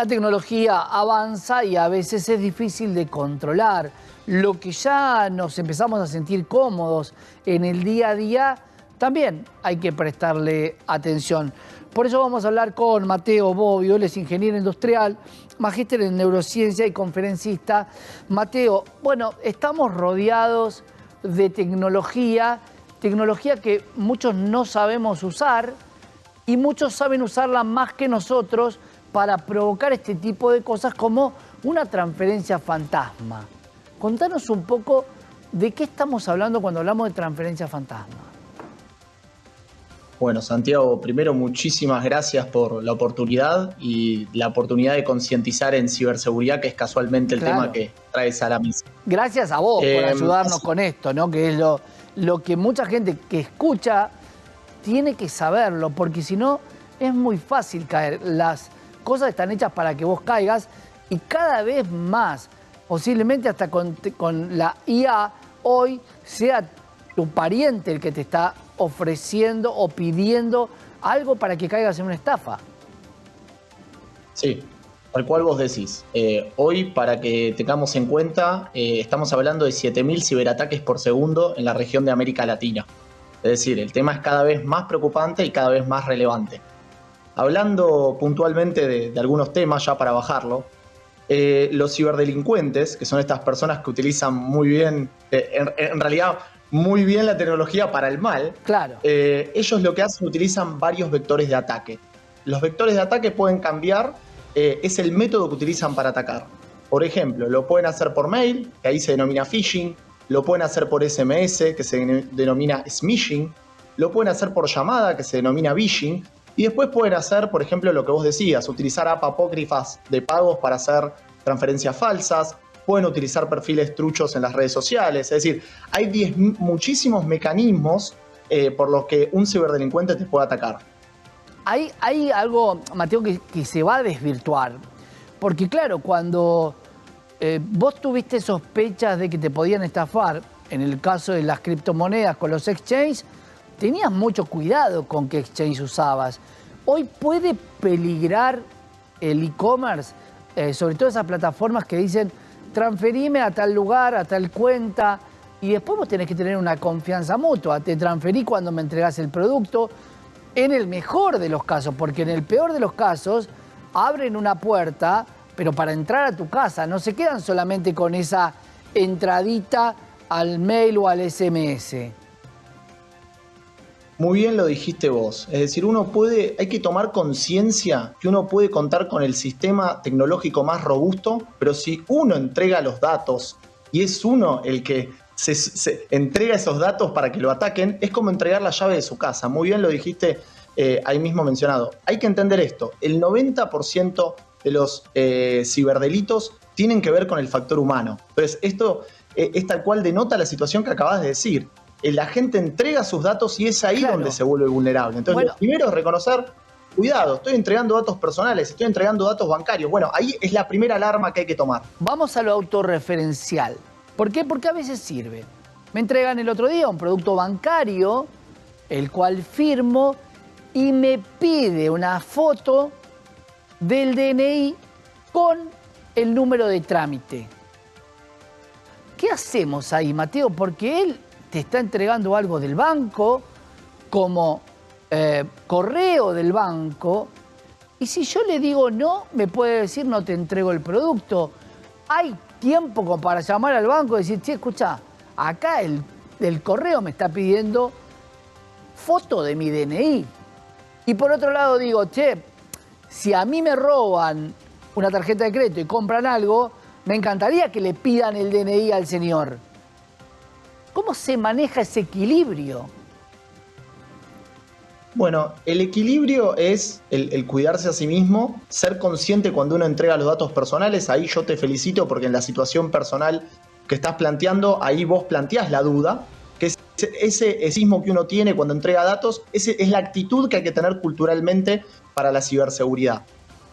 La tecnología avanza y a veces es difícil de controlar. Lo que ya nos empezamos a sentir cómodos en el día a día, también hay que prestarle atención. Por eso vamos a hablar con Mateo Bobbio, él es ingeniero industrial, magíster en neurociencia y conferencista. Mateo, bueno, estamos rodeados de tecnología que muchos no sabemos usar y muchos saben usarla más que nosotros para provocar este tipo de cosas como una transferencia fantasma. Contanos un poco de qué estamos hablando cuando hablamos de transferencia fantasma. Bueno, Santiago, primero muchísimas gracias por la oportunidad y la oportunidad de concientizar en ciberseguridad, que es casualmente el tema que traes a la mesa. Gracias a vos por ayudarnos con esto, ¿no? Que es lo que mucha gente que escucha tiene que saberlo, porque si no es muy fácil caer. Las cosas están hechas para que vos caigas y cada vez más, posiblemente hasta con la IA, hoy sea tu pariente el que te está ofreciendo o pidiendo algo para que caigas en una estafa. Sí, tal cual vos decís. Hoy, para que tengamos en cuenta, estamos hablando de 7.000 ciberataques por segundo en la región de América Latina. Es decir, el tema es cada vez más preocupante y cada vez más relevante. Hablando puntualmente de algunos temas, ya para bajarlo, los ciberdelincuentes, que son estas personas que utilizan muy bien, en realidad muy bien la tecnología para el mal, claro. Ellos lo que hacen, utilizan varios vectores de ataque. Los vectores de ataque pueden cambiar, es el método que utilizan para atacar. Por ejemplo, lo pueden hacer por mail, que ahí se denomina phishing, lo pueden hacer por SMS, que se denomina smishing, lo pueden hacer por llamada, que se denomina vishing, y después pueden hacer, por ejemplo, lo que vos decías, utilizar apps apócrifas de pagos para hacer transferencias falsas, pueden utilizar perfiles truchos en las redes sociales. Es decir, hay muchísimos mecanismos por los que un ciberdelincuente te puede atacar. Hay algo, Mateo, que se va a desvirtuar. Porque claro, cuando vos tuviste sospechas de que te podían estafar, en el caso de las criptomonedas con los exchanges, tenías mucho cuidado con qué exchange usabas. Hoy puede peligrar el e-commerce, sobre todo esas plataformas que dicen transferime a tal lugar, a tal cuenta, y después vos tenés que tener una confianza mutua. Te transferí cuando me entregás el producto, en el mejor de los casos, porque en el peor de los casos abren una puerta, pero para entrar a tu casa, no se quedan solamente con esa entradita al mail o al SMS. Muy bien lo dijiste vos. Es decir, hay que tomar conciencia que uno puede contar con el sistema tecnológico más robusto, pero si uno entrega los datos y es uno el que se entrega esos datos para que lo ataquen, es como entregar la llave de su casa. Muy bien lo dijiste ahí mismo mencionado. Hay que entender esto. El 90% de los ciberdelitos tienen que ver con el factor humano. Entonces, esto es tal cual denota la situación que acabas de decir. La gente entrega sus datos y es ahí donde se vuelve vulnerable. Entonces, lo primero es reconocer, cuidado, estoy entregando datos personales, estoy entregando datos bancarios. Bueno, ahí es la primera alarma que hay que tomar. Vamos a lo autorreferencial. ¿Por qué? Porque a veces sirve. Me entregan el otro día un producto bancario, el cual firmo, y me pide una foto del DNI con el número de trámite. ¿Qué hacemos ahí, Mateo? Porque él te está entregando algo del banco, como correo del banco, y si yo le digo no, me puede decir no te entrego el producto. Hay tiempo como para llamar al banco y decir, che, escucha, acá el correo me está pidiendo foto de mi DNI. Y por otro lado digo, che, si a mí me roban una tarjeta de crédito y compran algo, me encantaría que le pidan el DNI al señor. ¿Cómo se maneja ese equilibrio? Bueno, el equilibrio es el cuidarse a sí mismo, ser consciente cuando uno entrega los datos personales. Ahí yo te felicito porque en la situación personal que estás planteando, ahí vos planteás la duda, que es ese esismo que uno tiene cuando entrega datos, es la actitud que hay que tener culturalmente para la ciberseguridad.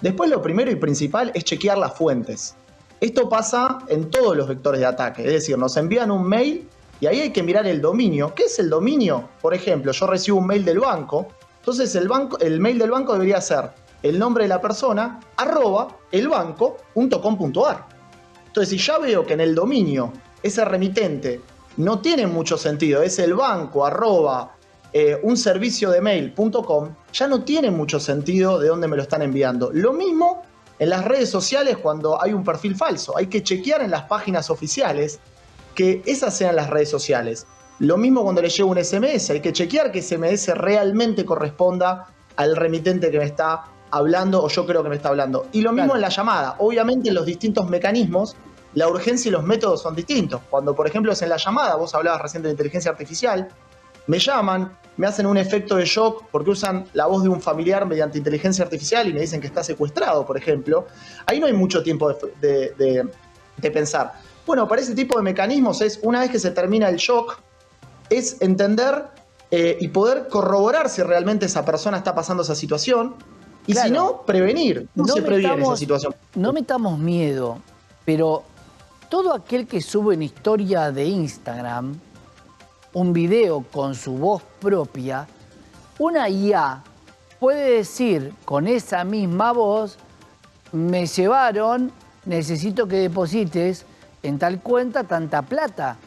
Después, lo primero y principal es chequear las fuentes. Esto pasa en todos los vectores de ataque, es decir, nos envían un mail y ahí hay que mirar el dominio. ¿Qué es el dominio? Por ejemplo, yo recibo un mail del banco, entonces el mail del banco debería ser el nombre de la persona, @elbanco.com.ar. Entonces, si ya veo que en el dominio ese remitente no tiene mucho sentido, es el banco un servicio de mail.com, ya no tiene mucho sentido de dónde me lo están enviando. Lo mismo en las redes sociales cuando hay un perfil falso. Hay que chequear en las páginas oficiales que esas sean las redes sociales. Lo mismo cuando le llega un SMS, hay que chequear que ese SMS realmente corresponda al remitente que me está hablando o yo creo que me está hablando. Y lo mismo en la llamada. Obviamente en los distintos mecanismos, la urgencia y los métodos son distintos. Cuando, por ejemplo, es en la llamada, vos hablabas recién de inteligencia artificial, me llaman, me hacen un efecto de shock porque usan la voz de un familiar mediante inteligencia artificial y me dicen que está secuestrado, por ejemplo. Ahí no hay mucho tiempo de pensar. Bueno, para ese tipo de mecanismos es, una vez que se termina el shock, es entender y poder corroborar si realmente esa persona está pasando esa situación y si no, prevenir. ¿Cómo se previene esa situación? No metamos miedo, pero todo aquel que sube una historia de Instagram, un video con su voz propia, una IA puede decir con esa misma voz, me llevaron, necesito que deposites en tal cuenta tanta plata.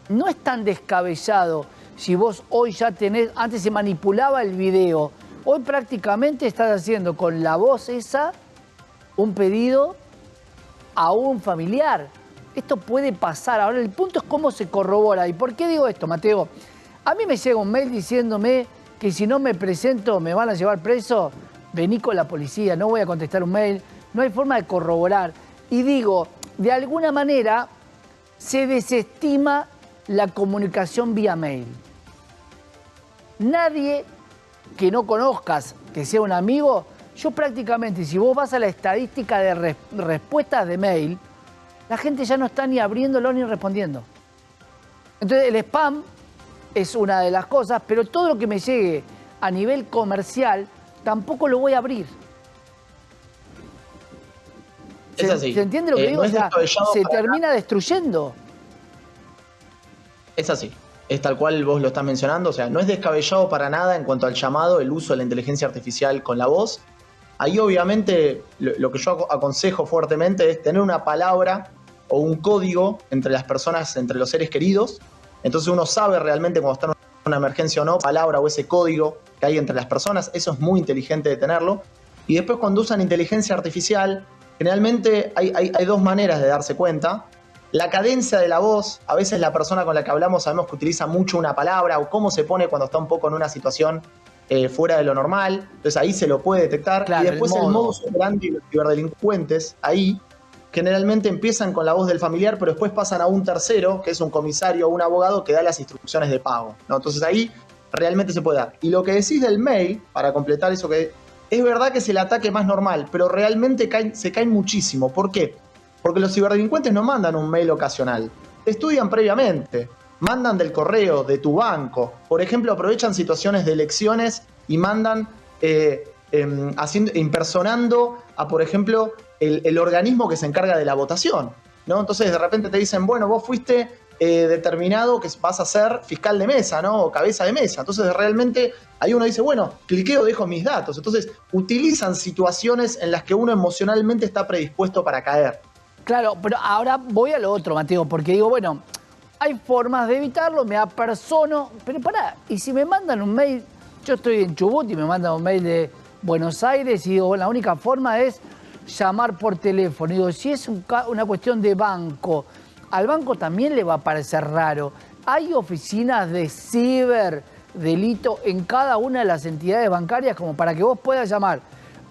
No es tan descabellado si vos hoy ya tenés, antes se manipulaba el video, hoy prácticamente estás haciendo con la voz esa un pedido a un familiar. Esto puede pasar. Ahora el punto es cómo se corrobora. ¿Y por qué digo esto, Mateo? A mí me llega un mail diciéndome que si no me presento me van a llevar preso. Vení con la policía, no voy a contestar un mail. No hay forma de corroborar. Y digo, de alguna manera se desestima la comunicación vía mail. Nadie que no conozcas, que sea un amigo, yo prácticamente, si vos vas a la estadística de respuestas de mail, la gente ya no está ni abriéndolo ni respondiendo. Entonces el spam es una de las cosas, pero todo lo que me llegue a nivel comercial tampoco lo voy a abrir. Es así. ¿Se entiende lo que digo? No o sea, se termina nada. destruyendo. Es así. Es tal cual vos lo estás mencionando. O sea, no es descabellado para nada en cuanto al llamado, el uso de la inteligencia artificial con la voz. Ahí obviamente lo que yo aconsejo fuertemente es tener una palabra o un código entre las personas, entre los seres queridos. Entonces uno sabe realmente cuando está en una emergencia o no, palabra o ese código que hay entre las personas. Eso es muy inteligente de tenerlo. Y después cuando usan inteligencia artificial, generalmente hay dos maneras de darse cuenta. La cadencia de la voz, a veces la persona con la que hablamos sabemos que utiliza mucho una palabra o cómo se pone cuando está un poco en una situación fuera de lo normal, entonces ahí se lo puede detectar. Claro, y después el modus operandi de los ciberdelincuentes, ahí generalmente empiezan con la voz del familiar, pero después pasan a un tercero, que es un comisario o un abogado que da las instrucciones de pago, ¿no? Entonces ahí realmente se puede dar. Y lo que decís del mail, para completar eso, que es verdad que es el ataque más normal, pero realmente se caen muchísimo. ¿Por qué? Porque los ciberdelincuentes no mandan un mail ocasional, te estudian previamente. Mandan del correo, de tu banco. Por ejemplo, aprovechan situaciones de elecciones y mandan impersonando a, por ejemplo, el organismo que se encarga de la votación, ¿no? Entonces, de repente te dicen, bueno, vos fuiste determinado que vas a ser fiscal de mesa, ¿no? O cabeza de mesa. Entonces, realmente, ahí uno dice, bueno, cliqueo, dejo mis datos. Entonces, utilizan situaciones en las que uno emocionalmente está predispuesto para caer. Claro, pero ahora voy a lo otro, Mateo, porque digo, bueno, hay formas de evitarlo, me apersono, pero pará, y si me mandan un mail, yo estoy en Chubut y me mandan un mail de Buenos Aires y digo, bueno, la única forma es llamar por teléfono. Y digo, si es una cuestión de banco, al banco también le va a parecer raro. Hay oficinas de ciberdelito en cada una de las entidades bancarias como para que vos puedas llamar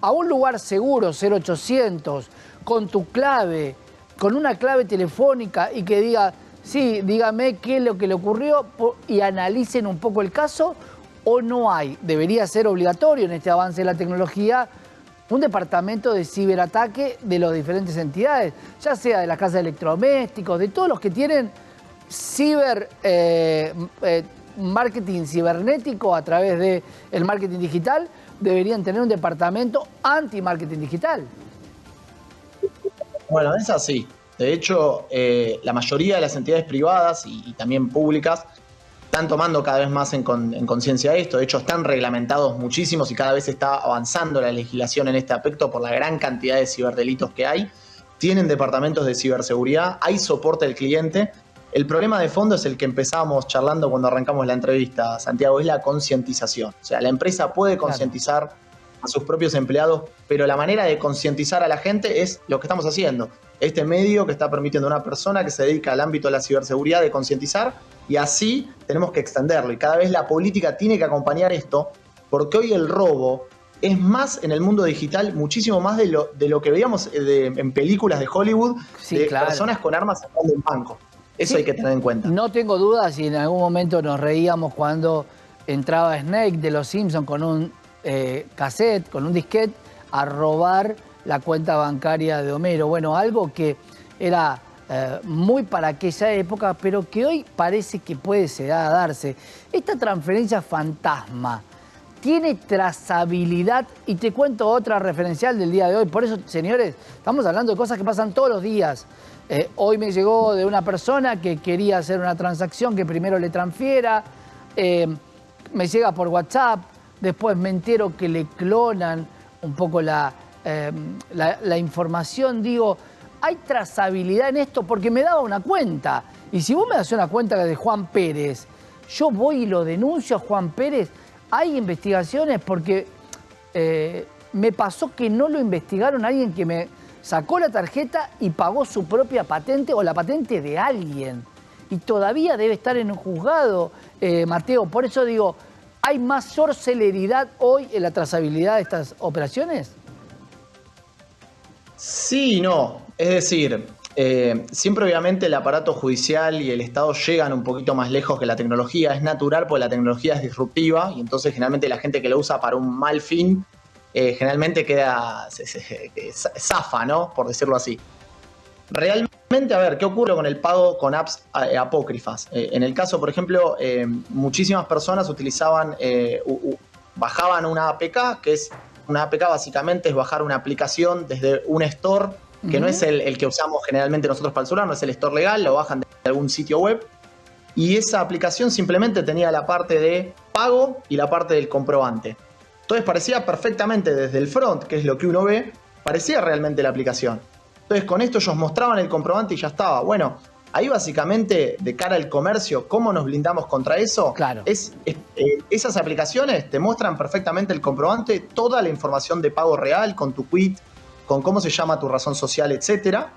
a un lugar seguro, 0800, con tu clave, con una clave telefónica y que diga, sí, dígame qué es lo que le ocurrió y analicen un poco el caso, o no hay. Debería ser obligatorio en este avance de la tecnología un departamento de ciberataque de las diferentes entidades, ya sea de las casas de electrodomésticos, de todos los que tienen marketing cibernético a través del marketing digital, deberían tener un departamento anti-marketing digital. Bueno, es así. De hecho, la mayoría de las entidades privadas y también públicas están tomando cada vez más en conciencia esto. De hecho, están reglamentados muchísimos y cada vez está avanzando la legislación en este aspecto por la gran cantidad de ciberdelitos que hay. Tienen departamentos de ciberseguridad, hay soporte al cliente. El problema de fondo es el que empezábamos charlando cuando arrancamos la entrevista, Santiago, es la concientización. O sea, la empresa puede concientizar a sus propios empleados, pero la manera de concientizar a la gente es lo que estamos haciendo. Este medio que está permitiendo a una persona que se dedica al ámbito de la ciberseguridad de concientizar, y así tenemos que extenderlo. Y cada vez la política tiene que acompañar esto, porque hoy el robo es más en el mundo digital, muchísimo más de lo que veíamos en películas de Hollywood, de personas con armas sacando un banco. Eso hay que tener en cuenta. No tengo dudas si en algún momento nos reíamos cuando entraba Snake de Los Simpsons con un cassette, con un disquete, a robar la cuenta bancaria de Homero. Bueno, algo que era muy para aquella época, pero que hoy parece que puede llegar a darse. Esta transferencia fantasma tiene trazabilidad, y te cuento otra referencial del día de hoy. Por eso, señores, estamos hablando de cosas que pasan todos los días. Hoy me llegó de una persona que quería hacer una transacción que primero le transfiera, me llega por WhatsApp, después me entero que le clonan un poco la información. Digo, hay trazabilidad en esto porque me daba una cuenta. Y si vos me das una cuenta de Juan Pérez, yo voy y lo denuncio a Juan Pérez. Hay investigaciones porque me pasó que no lo investigaron a alguien que me sacó la tarjeta y pagó su propia patente o la patente de alguien. Y todavía debe estar en un juzgado, Mateo. Por eso digo, ¿hay mayor celeridad hoy en la trazabilidad de estas operaciones? Sí y no. Es decir, siempre obviamente el aparato judicial y el Estado llegan un poquito más lejos que la tecnología. Es natural porque la tecnología es disruptiva y entonces generalmente la gente que la usa para un mal fin generalmente zafa, ¿no? Por decirlo así. Realmente, a ver, ¿qué ocurre con el pago con apps apócrifas? En el caso, por ejemplo, muchísimas personas utilizaban, bajaban una APK, que es una APK básicamente es bajar una aplicación desde un store, que no es el que usamos generalmente nosotros para el celular, no es el store legal, lo bajan de algún sitio web. Y esa aplicación simplemente tenía la parte de pago y la parte del comprobante. Entonces parecía perfectamente desde el front, que es lo que uno ve, parecía realmente la aplicación. Entonces con esto ellos mostraban el comprobante y ya estaba. Bueno, ahí básicamente de cara al comercio, ¿cómo nos blindamos contra eso? Claro. Esas aplicaciones te muestran perfectamente el comprobante, toda la información de pago real, con tu quit, con cómo se llama tu razón social, etcétera.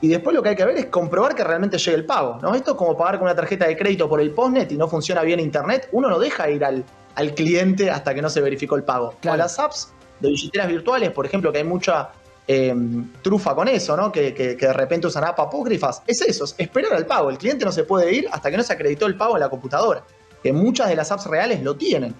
Y después lo que hay que ver es comprobar que realmente llegue el pago, ¿no? Esto es como pagar con una tarjeta de crédito por el postnet y no funciona bien internet. Uno no deja ir al cliente hasta que no se verificó el pago. Claro. Con las apps de billeteras virtuales, por ejemplo, que hay mucha trufa con eso, ¿no? Que de repente usan apps apócrifas. Es eso, es esperar al pago. El cliente no se puede ir hasta que no se acreditó el pago en la computadora. Que muchas de las apps reales lo tienen.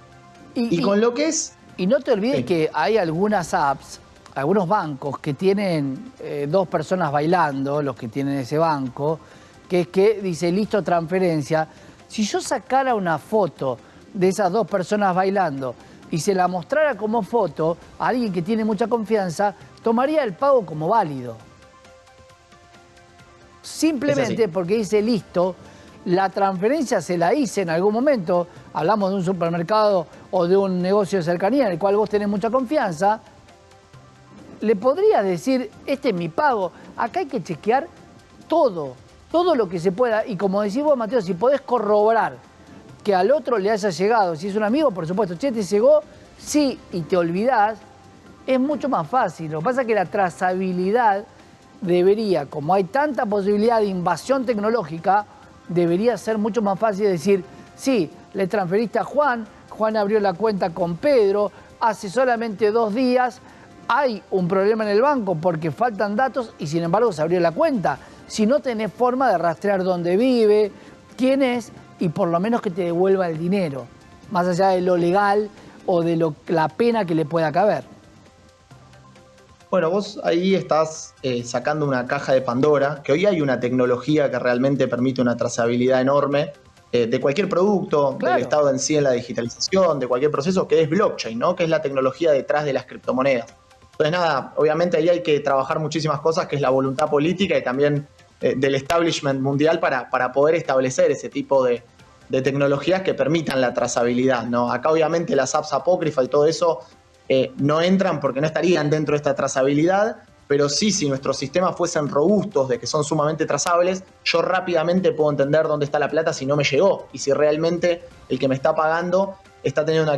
Y con lo que es... Y no te olvides que hay algunas apps, algunos bancos que tienen dos personas bailando, los que tienen ese banco, que es que dice, listo, transferencia. Si yo sacara una foto de esas dos personas bailando y se la mostrara como foto a alguien que tiene mucha confianza, tomaría el pago como válido. Simplemente porque dice, listo, la transferencia se la hice en algún momento, hablamos de un supermercado o de un negocio de cercanía en el cual vos tenés mucha confianza, le podrías decir, este es mi pago. Acá hay que chequear todo lo que se pueda. Y como decís vos, Mateo, si podés corroborar que al otro le haya llegado, si es un amigo, por supuesto, che, te llegó, sí, y te olvidás, es mucho más fácil. Lo que pasa es que la trazabilidad debería, como hay tanta posibilidad de invasión tecnológica, debería ser mucho más fácil decir, sí, le transferiste a Juan, Juan abrió la cuenta con Pedro, hace solamente 2 días, hay un problema en el banco porque faltan datos y sin embargo se abrió la cuenta. Si no tenés forma de rastrear dónde vive, quién es y por lo menos que te devuelva el dinero, más allá de lo legal o de la pena que le pueda caber. Bueno, vos ahí estás sacando una caja de Pandora, que hoy hay una tecnología que realmente permite una trazabilidad enorme de cualquier producto, claro, del Estado en sí en la digitalización, de cualquier proceso, que es blockchain, ¿no? Que es la tecnología detrás de las criptomonedas. Entonces nada, obviamente ahí hay que trabajar muchísimas cosas, que es la voluntad política y también del establishment mundial para poder establecer ese tipo de de tecnologías que permitan la trazabilidad, ¿no? Acá obviamente las apps apócrifas y todo eso no entran porque no estarían dentro de esta trazabilidad, pero sí, si nuestros sistemas fuesen robustos, de que son sumamente trazables, yo rápidamente puedo entender dónde está la plata si no me llegó y si realmente el que me está pagando está teniendo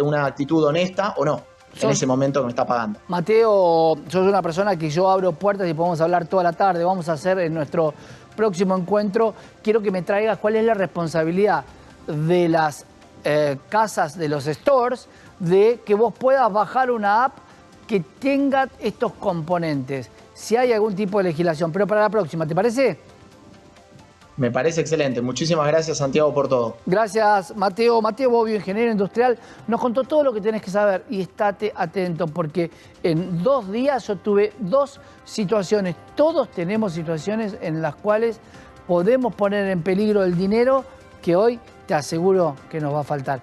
una actitud honesta o no en ese momento que me está pagando. Mateo, sos una persona que yo abro puertas y podemos hablar toda la tarde. Vamos a hacer en nuestro próximo encuentro. Quiero que me traigas cuál es la responsabilidad de las casas, de los stores, de que vos puedas bajar una app que tenga estos componentes. Si hay algún tipo de legislación, pero para la próxima, ¿te parece? Me parece excelente. Muchísimas gracias, Santiago, por todo. Gracias, Mateo. Mateo Bobbio, ingeniero industrial, nos contó todo lo que tenés que saber y estate atento porque en 2 días yo tuve 2 situaciones. Todos tenemos situaciones en las cuales podemos poner en peligro el dinero que hoy te aseguro que nos va a faltar.